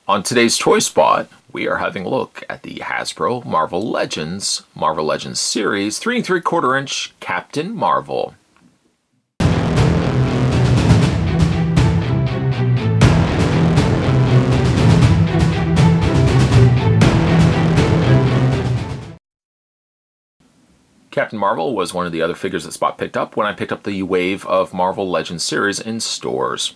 On today's Toy Spot, we are having a look at the Hasbro Marvel Legends series 3 3/4 inch Captain Marvel. Captain Marvel was one of the other figures that Spot picked up when I picked up the wave of Marvel Legends series in stores.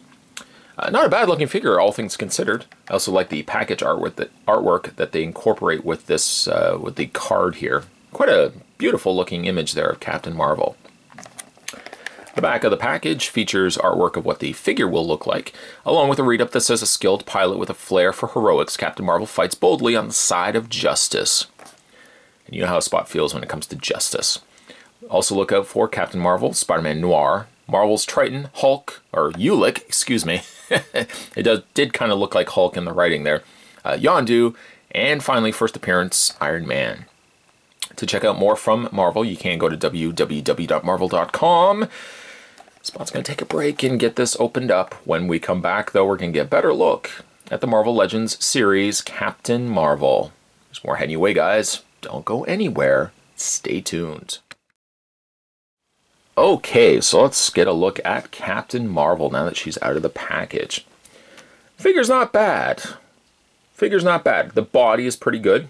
Not a bad looking figure, all things considered. I also like the package artwork that they incorporate with this, with the card here. Quite a beautiful looking image there of Captain Marvel. The back of the package features artwork of what the figure will look like, along with a read-up that says a skilled pilot with a flair for heroics, Captain Marvel fights boldly on the side of justice. And you know how Spot feels when it comes to justice. Also look out for Captain Marvel, Spider-Man Noir, Marvel's Triton, Hulk, or Ulick, excuse me. It did kind of look like Hulk in the writing there. Yondu, and finally, first appearance, Iron Man. To check out more from Marvel, you can go to www.marvel.com. Spot's going to take a break and get this opened up. When we come back, though, we're going to get a better look at the Marvel Legends series, Captain Marvel. There's more heading your way, guys. Don't go anywhere. Stay tuned. Okay, so let's get a look at Captain Marvel now that she's out of the package. Figure's not bad. Figure's not bad. The body is pretty good.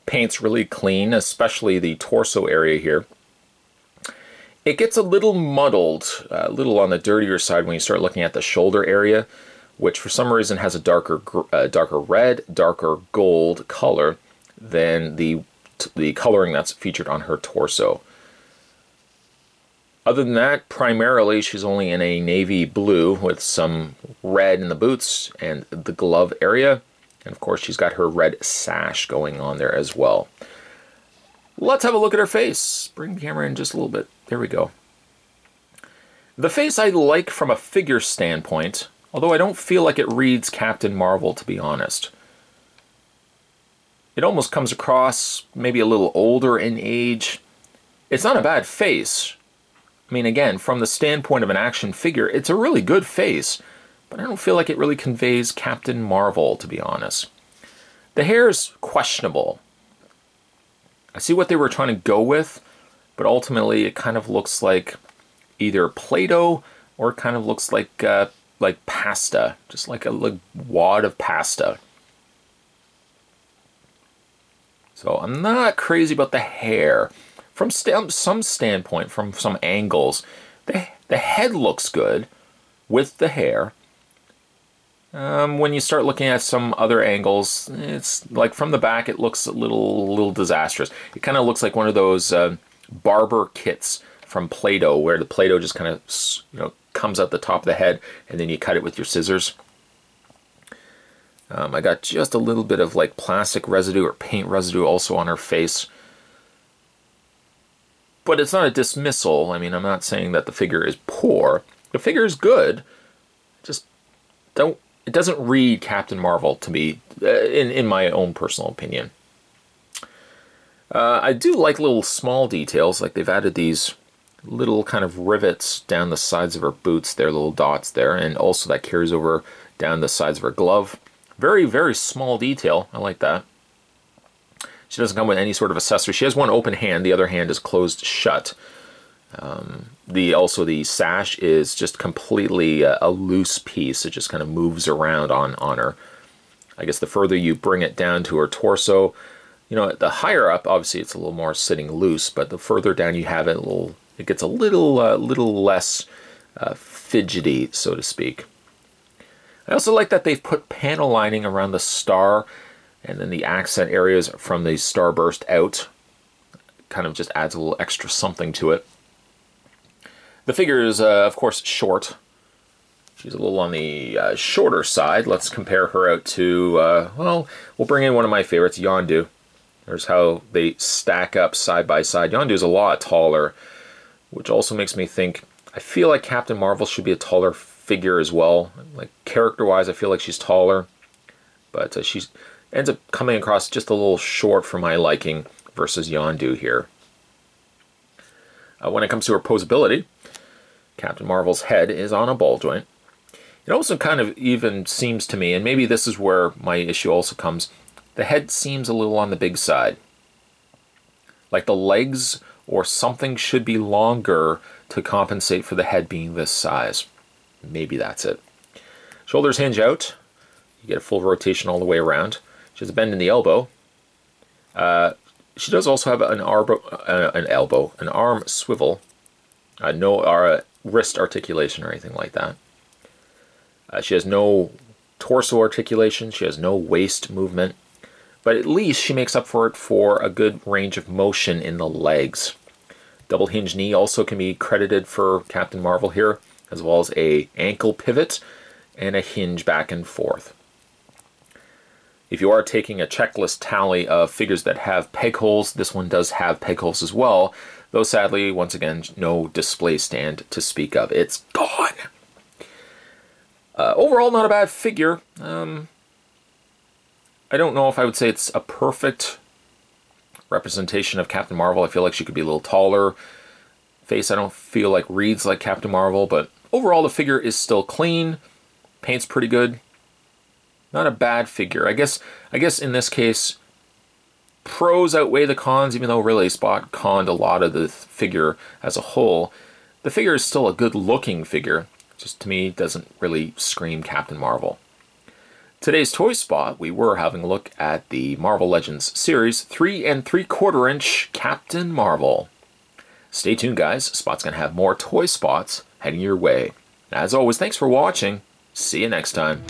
Paint's really clean, especially the torso area here. It gets a little muddled, a little on the dirtier side when you start looking at the shoulder area, which for some reason has a darker red, darker gold color than the coloring that's featured on her torso. Other than that, primarily she's only in a navy blue with some red in the boots and the glove area. And of course she's got her red sash going on there as well. Let's have a look at her face. Bring the camera in just a little bit. There we go. The face I like from a figure standpoint, although I don't feel like it reads Captain Marvel, to be honest. It almost comes across maybe a little older in age. It's not a bad face. I mean, again, from the standpoint of an action figure, it's a really good face, but I don't feel like it really conveys Captain Marvel, to be honest. The hair is questionable. I see what they were trying to go with, but ultimately it kind of looks like either Play-Doh or it kind of looks like pasta, just like a wad of pasta. So I'm not crazy about the hair. From some standpoint, from some angles, the head looks good with the hair. When you start looking at some other angles, it's like from the back it looks a little disastrous. It kind of looks like one of those barber kits from Play-Doh, where the Play-Doh just kind of comes out the top of the head and then you cut it with your scissors. I got just a little bit of like plastic residue or paint residue also on her face. But it's not a dismissal. I mean, I'm not saying that the figure is poor. The figure is good. Just it doesn't read Captain Marvel to me, in my own personal opinion. I do like little small details, like they've added these little kind of rivets down the sides of her boots there, little dots there, and also that carries over down the sides of her glove. Very, very small detail. I like that. She doesn't come with any sort of accessory. She has one open hand. The other hand is closed shut. Also, the sash is just completely a loose piece. It just kind of moves around on her. I guess the further you bring it down to her torso, the higher up, obviously it's a little more sitting loose, but the further down you have it, it gets a little less fidgety, so to speak. I also like that they've put panel lining around the star, and then the accent areas from the starburst out. Kind of just adds a little extra something to it. The figure is, of course, short. She's a little on the shorter side. Let's compare her out to, well, we'll bring in one of my favorites, Yondu. There's how they stack up side by side. Yondu's a lot taller, which also makes me think, I feel like Captain Marvel should be a taller figure as well. Like, character-wise, I feel like she's taller, but she's ends up coming across just a little short for my liking versus Yondu here. When it comes to her posability, Captain Marvel's head is on a ball joint. It also kind of even seems to me, and maybe this is where my issue also comes, the head seems a little on the big side. Like the legs or something should be longer to compensate for the head being this size. Maybe that's it. Shoulders hinge out. You get a full rotation all the way around. She has a bend in the elbow. She does also have an arm swivel. No wrist articulation or anything like that. She has no torso articulation. She has no waist movement. But at least she makes up for it for a good range of motion in the legs. Double hinge knee also can be credited for Captain Marvel here, as well as a ankle pivot and a hinge back and forth. If you are taking a checklist tally of figures that have peg holes, this one does have peg holes as well, though sadly, once again, no display stand to speak of. It's gone! Overall, not a bad figure. I don't know if I would say it's a perfect representation of Captain Marvel. I feel like she could be a little taller. Face, I don't feel like reads like Captain Marvel, but overall the figure is still clean. Paint's pretty good. Not a bad figure. I guess in this case, pros outweigh the cons, even though really Spot conned a lot of the figure as a whole. The figure is still a good looking figure. Just to me, doesn't really scream Captain Marvel. Today's Toy Spot, we were having a look at the Marvel Legends series 3 3/4 inch Captain Marvel. Stay tuned, guys. Spot's going to have more Toy Spots heading your way. As always, thanks for watching. See you next time.